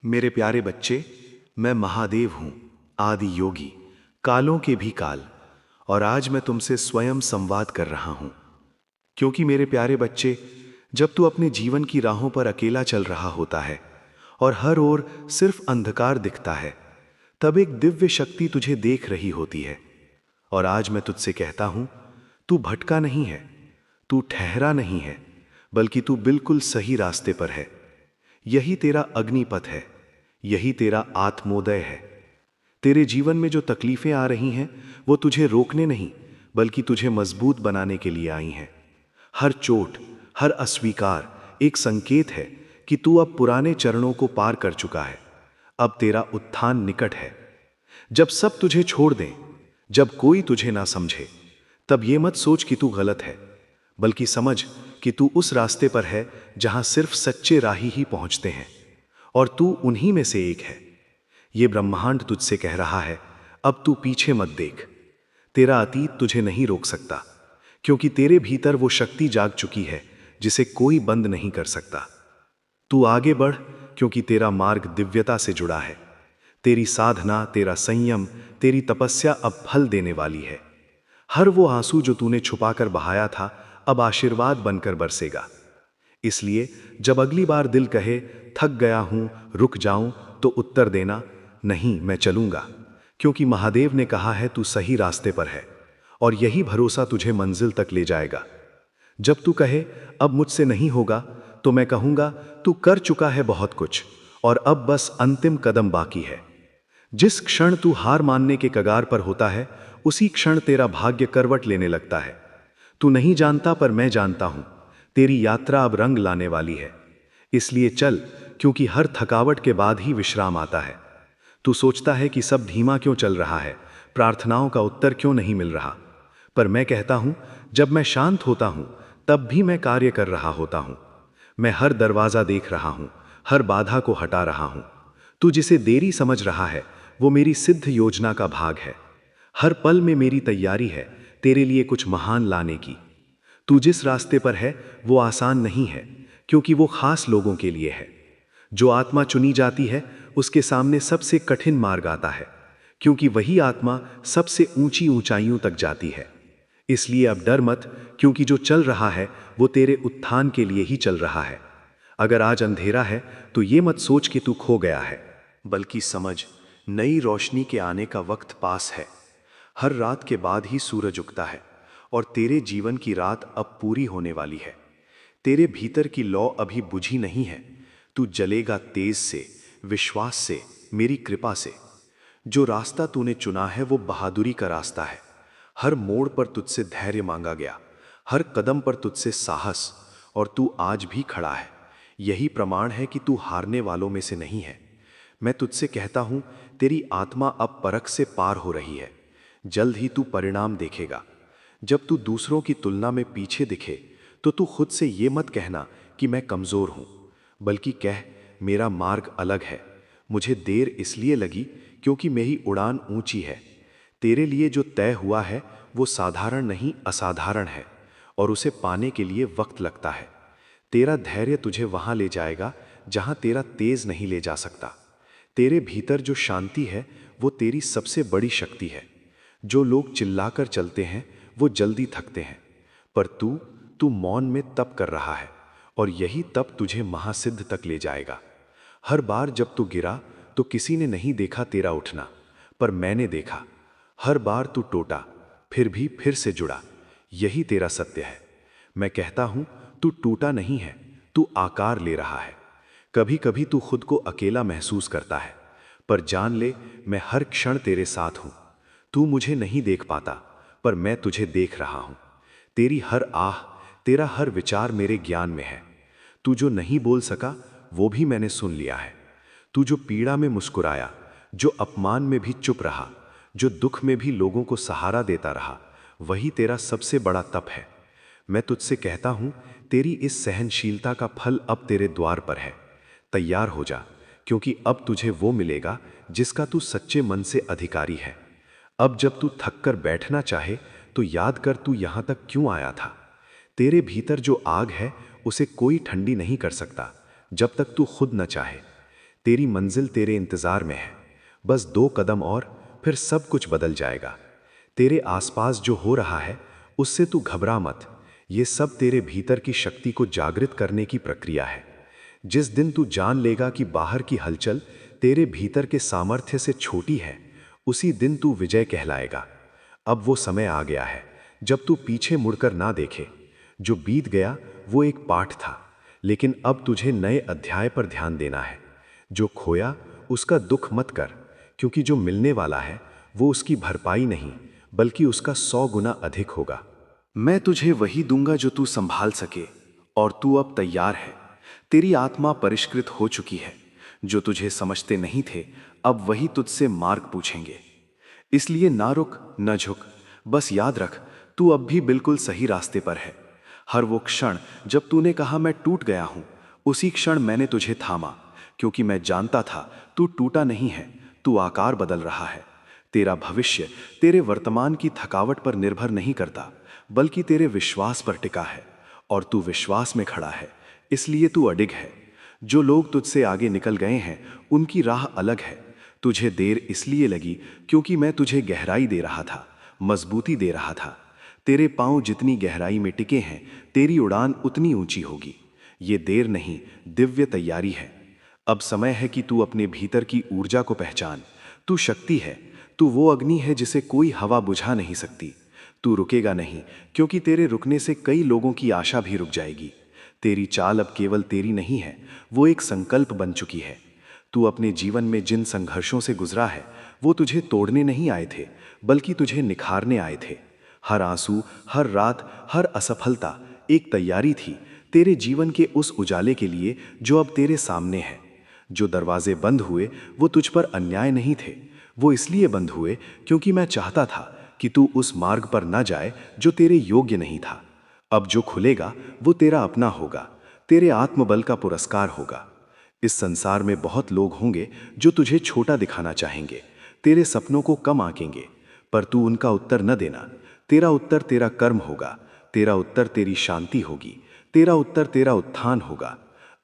मेरे प्यारे बच्चे, मैं महादेव हूँ, आदि योगी, कालों के भी काल। और आज मैं तुमसे स्वयं संवाद कर रहा हूँ। क्योंकि मेरे प्यारे बच्चे, जब तू अपने जीवन की राहों पर अकेला चल रहा होता है और हर ओर सिर्फ अंधकार दिखता है, तब एक दिव्य शक्ति तुझे देख रही होती है। और आज मैं तुझसे कहता हूँ, तू भटका नहीं है, तू ठहरा नहीं है, बल्कि तू बिल्कुल सही रास्ते पर है। यही तेरा अग्निपथ है, यही तेरा आत्मोदय है। तेरे जीवन में जो तकलीफें आ रही हैं, वो तुझे रोकने नहीं, बल्कि तुझे मजबूत बनाने के लिए आई हैं। हर चोट, हर अस्वीकार एक संकेत है कि तू अब पुराने चरणों को पार कर चुका है। अब तेरा उत्थान निकट है। जब सब तुझे छोड़ दें, जब कोई तुझे ना समझे, तब ये मत सोच कि तू गलत है, बल्कि समझ कि तू उस रास्ते पर है जहां सिर्फ सच्चे राही ही पहुंचते हैं। और तू उन्हीं में से एक है। ये ब्रह्मांड तुझसे कह रहा है, अब तू पीछे मत देख। तेरा अतीत तुझे नहीं रोक सकता, क्योंकि तेरे भीतर वो शक्ति जाग चुकी है जिसे कोई बंद नहीं कर सकता। तू आगे बढ़, क्योंकि तेरा मार्ग दिव्यता से जुड़ा है। तेरी साधना, तेरा संयम, तेरी तपस्या अब फल देने वाली है। हर वो आंसू जो तूने छुपाकर बहाया था, अब आशीर्वाद बनकर बरसेगा। इसलिए जब अगली बार दिल कहे थक गया हूं, रुक जाऊं, तो उत्तर देना, नहीं, मैं चलूंगा। क्योंकि महादेव ने कहा है तू सही रास्ते पर है, और यही भरोसा तुझे मंजिल तक ले जाएगा। जब तू कहे अब मुझसे नहीं होगा, तो मैं कहूंगा तू कर चुका है बहुत कुछ, और अब बस अंतिम कदम बाकी है। जिस क्षण तू हार मानने के कगार पर होता है, उसी क्षण तेरा भाग्य करवट लेने लगता है। तू नहीं जानता, पर मैं जानता हूं, तेरी यात्रा अब रंग लाने वाली है। इसलिए चल, क्योंकि हर थकावट के बाद ही विश्राम आता है। तू सोचता है कि सब धीमा क्यों चल रहा है, प्रार्थनाओं का उत्तर क्यों नहीं मिल रहा। पर मैं कहता हूं, जब मैं शांत होता हूं, तब भी मैं कार्य कर रहा होता हूं। मैं हर दरवाजा देख रहा हूं, हर बाधा को हटा रहा हूं। तू जिसे देरी समझ रहा है, वो मेरी सिद्ध योजना का भाग है। हर पल में मेरी तैयारी है तेरे लिए कुछ महान लाने की। तू जिस रास्ते पर है, वो आसान नहीं है, क्योंकि वो खास लोगों के लिए है। जो आत्मा चुनी जाती है, उसके सामने सबसे कठिन मार्ग आता है, क्योंकि वही आत्मा सबसे ऊंची ऊंचाइयों तक जाती है। इसलिए अब डर मत, क्योंकि जो चल रहा है वो तेरे उत्थान के लिए ही चल रहा है। अगर आज अंधेरा है, तो ये मत सोच कि तू खो गया है, बल्कि समझ, नई रोशनी के आने का वक्त पास है। हर रात के बाद ही सूरज उगता है, और तेरे जीवन की रात अब पूरी होने वाली है। तेरे भीतर की लौ अभी बुझी नहीं है। तू जलेगा तेज से, विश्वास से, मेरी कृपा से। जो रास्ता तूने चुना है वो बहादुरी का रास्ता है। हर मोड़ पर तुझसे धैर्य मांगा गया, हर कदम पर तुझसे साहस, और तू आज भी खड़ा है। यही प्रमाण है कि तू हारने वालों में से नहीं है। मैं तुझसे कहता हूं, तेरी आत्मा अब परख से पार हो रही है। जल्द ही तू परिणाम देखेगा। जब तू दूसरों की तुलना में पीछे दिखे, तो तू खुद से ये मत कहना कि मैं कमजोर हूं, बल्कि कह, मेरा मार्ग अलग है। मुझे देर इसलिए लगी क्योंकि मेरी उड़ान ऊंची है। तेरे लिए जो तय हुआ है वो साधारण नहीं, असाधारण है, और उसे पाने के लिए वक्त लगता है। तेरा धैर्य तुझे वहां ले जाएगा जहां तेरा तेज नहीं ले जा सकता। तेरे भीतर जो शांति है, वो तेरी सबसे बड़ी शक्ति है। जो लोग चिल्लाकर चलते हैं, वो जल्दी थकते हैं, पर तू मौन में तप कर रहा है, और यही तप तुझे महासिद्ध तक ले जाएगा। हर बार जब तू गिरा, तो किसी ने नहीं देखा तेरा उठना, पर मैंने देखा। हर बार तू टूटा, फिर भी फिर से जुड़ा। यही तेरा सत्य है। मैं कहता हूं, तू टूटा नहीं है, तू आकार ले रहा है। कभी कभी तू खुद को अकेला महसूस करता है, पर जान ले, मैं हर क्षण तेरे साथ हूं। तू मुझे नहीं देख पाता, पर मैं तुझे देख रहा हूं। तेरी हर आह, तेरा हर विचार मेरे ज्ञान में है। तू जो नहीं बोल सका, वो भी मैंने सुन लिया है। तू जो पीड़ा में मुस्कुराया, जो अपमान में भी चुप रहा, जो दुख में भी लोगों को सहारा देता रहा, वही तेरा सबसे बड़ा तप है। मैं तुझसे कहता हूं, तेरी इस सहनशीलता का फल अब तेरे द्वार पर है। तैयार हो जा, क्योंकि अब तुझे वो मिलेगा जिसका तू सच्चे मन से अधिकारी है। अब जब तू थक कर बैठना चाहे, तो याद कर तू यहां तक क्यों आया था। तेरे भीतर जो आग है, उसे कोई ठंडी नहीं कर सकता, जब तक तू खुद न चाहे। तेरी मंजिल तेरे इंतजार में है। बस 2 कदम और, फिर सब कुछ बदल जाएगा। तेरे आसपास जो हो रहा है उससे तू घबरा मत। ये सब तेरे भीतर की शक्ति को जागृत करने की प्रक्रिया है। जिस दिन तू जान लेगा कि बाहर की हलचल तेरे भीतर के सामर्थ्य से छोटी है, उसी दिन तू विजय कहलाएगा। अब वो समय आ गया है जब तू पीछे मुड़कर ना देखे। जो बीत गया वो एक पाठ था, लेकिन अब तुझे नए अध्याय पर ध्यान देना है। जो खोया उसका दुख मत कर, क्योंकि जो मिलने वाला है वो उसकी भरपाई नहीं, बल्कि उसका 100 गुना अधिक होगा। मैं तुझे वही दूंगा जो तू संभाल सके, और तू अब तैयार है। तेरी आत्मा परिष्कृत हो चुकी है। जो तुझे समझते नहीं थे, अब वही तुझसे मार्ग पूछेंगे। इसलिए ना रुक, न झुक। बस याद रख, तू अब भी बिल्कुल सही रास्ते पर है। हर वो क्षण जब तूने कहा मैं टूट गया हूं, उसी क्षण मैंने तुझे थामा, क्योंकि मैं जानता था तू टूटा नहीं है, तू आकार बदल रहा है। तेरा भविष्य तेरे वर्तमान की थकावट पर निर्भर नहीं करता, बल्कि तेरे विश्वास पर टिका है। और तू विश्वास में खड़ा है, इसलिए तू अडिग है। जो लोग तुझसे आगे निकल गए हैं, उनकी राह अलग है। तुझे देर इसलिए लगी क्योंकि मैं तुझे गहराई दे रहा था, मजबूती दे रहा था। तेरे पांव जितनी गहराई में टिके हैं, तेरी उड़ान उतनी ऊंची होगी। ये देर नहीं, दिव्य तैयारी है। अब समय है कि तू अपने भीतर की ऊर्जा को पहचान। तू शक्ति है, तू वो अग्नि है जिसे कोई हवा बुझा नहीं सकती। तू रुकेगा नहीं, क्योंकि तेरे रुकने से कई लोगों की आशा भी रुक जाएगी। तेरी चाल अब केवल तेरी नहीं है, वो एक संकल्प बन चुकी है। तू अपने जीवन में जिन संघर्षों से गुजरा है, वो तुझे तोड़ने नहीं आए थे, बल्कि तुझे निखारने आए थे। हर आंसू, हर रात, हर असफलता एक तैयारी थी तेरे जीवन के उस उजाले के लिए जो अब तेरे सामने है। जो दरवाजे बंद हुए वो तुझ पर अन्याय नहीं थे, वो इसलिए बंद हुए क्योंकि मैं चाहता था कि तू उस मार्ग पर न जाए जो तेरे योग्य नहीं था। अब जो खुलेगा वो तेरा अपना होगा, तेरे आत्मबल का पुरस्कार होगा। इस संसार में बहुत लोग होंगे जो तुझे छोटा दिखाना चाहेंगे, तेरे सपनों को कम आंकेंगे, पर तू उनका उत्तर न देना। तेरा उत्तर तेरा कर्म होगा, तेरा उत्तर तेरी शांति होगी, तेरा उत्तर तेरा उत्थान होगा।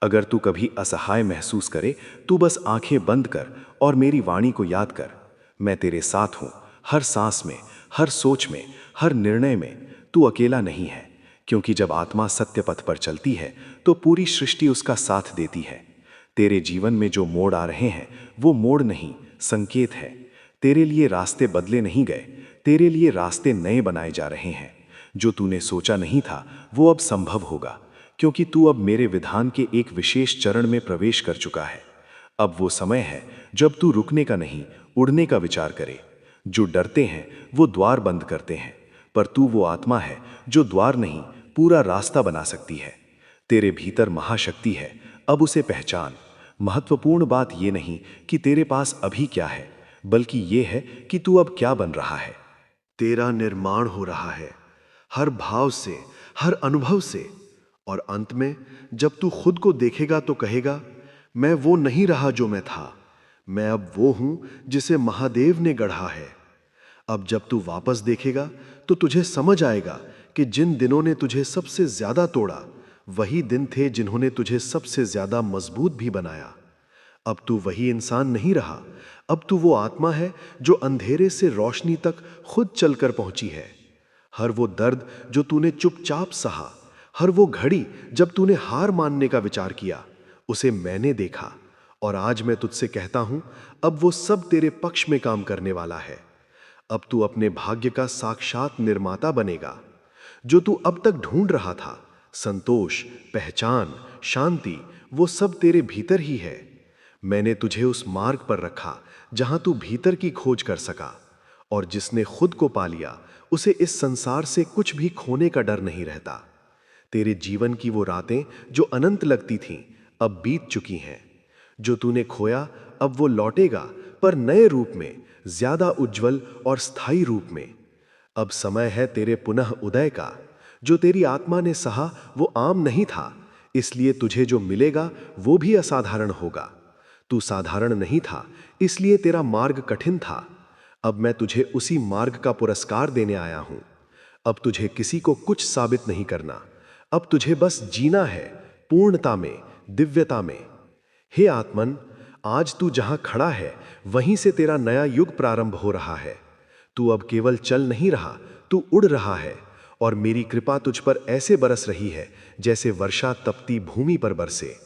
अगर तू कभी असहाय महसूस करे, तू बस आंखें बंद कर और मेरी वाणी को याद कर। मैं तेरे साथ हूं, हर सांस में, हर सोच में, हर निर्णय में। तू अकेला नहीं है, क्योंकि जब आत्मा सत्य पथ पर चलती है तो पूरी सृष्टि उसका साथ देती है। तेरे जीवन में जो मोड़ आ रहे हैं वो मोड़ नहीं, संकेत है। तेरे लिए रास्ते बदले नहीं गए, तेरे लिए रास्ते नए बनाए जा रहे हैं। जो तूने सोचा नहीं था वो अब संभव होगा, क्योंकि तू अब मेरे विधान के एक विशेष चरण में प्रवेश कर चुका है। अब वो समय है जब तू रुकने का नहीं, उड़ने का विचार करे। जो डरते हैं वो द्वार बंद करते हैं, पर तू वो आत्मा है जो द्वार नहीं, पूरा रास्ता बना सकती है। तेरे भीतर महाशक्ति है, अब उसे पहचान। महत्वपूर्ण बात ये नहीं कि तेरे पास अभी क्या है, बल्कि ये है कि तू अब क्या बन रहा है। तेरा निर्माण हो रहा है, हर भाव से, हर अनुभव से। और अंत में जब तू खुद को देखेगा तो कहेगा, मैं वो नहीं रहा जो मैं था, मैं अब वो हूं जिसे महादेव ने गढ़ा है। अब जब तू वापस देखेगा तो तुझे समझ आएगा कि जिन दिनों ने तुझे सबसे ज्यादा तोड़ा, वही दिन थे जिन्होंने तुझे सबसे ज्यादा मजबूत भी बनाया। अब तू वही इंसान नहीं रहा, अब तू वो आत्मा है जो अंधेरे से रोशनी तक खुद चलकर पहुंची है। हर वो दर्द जो तूने चुपचाप सहा, हर वो घड़ी जब तूने हार मानने का विचार किया, उसे मैंने देखा। और आज मैं तुझसे कहता हूं, अब वो सब तेरे पक्ष में काम करने वाला है। अब तू अपने भाग्य का साक्षात निर्माता बनेगा। जो तू अब तक ढूंढ रहा था, संतोष, पहचान, शांति, वो सब तेरे भीतर ही है। मैंने तुझे उस मार्ग पर रखा जहां तू भीतर की खोज कर सका। और जिसने खुद को पा लिया, उसे इस संसार से कुछ भी खोने का डर नहीं रहता। तेरे जीवन की वो रातें जो अनंत लगती थीं, अब बीत चुकी हैं। जो तूने खोया अब वो लौटेगा, पर नए रूप में, ज्यादा उज्जवल और स्थायी रूप में। अब समय है तेरे पुनः उदय का। जो तेरी आत्मा ने सहा वो आम नहीं था, इसलिए तुझे जो मिलेगा वो भी असाधारण होगा। तू साधारण नहीं था, इसलिए तेरा मार्ग कठिन था। अब मैं तुझे उसी मार्ग का पुरस्कार देने आया हूं। अब तुझे किसी को कुछ साबित नहीं करना, अब तुझे बस जीना है, पूर्णता में, दिव्यता में। हे आत्मन, आज तू जहां खड़ा है वहीं से तेरा नया युग प्रारंभ हो रहा है। तू अब केवल चल नहीं रहा, तू उड़ रहा है। और मेरी कृपा तुझ पर ऐसे बरस रही है जैसे वर्षा तपती भूमि पर बरसे।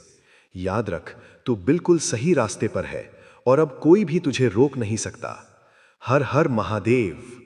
याद रख, तू बिल्कुल सही रास्ते पर है और अब कोई भी तुझे रोक नहीं सकता। हर हर महादेव।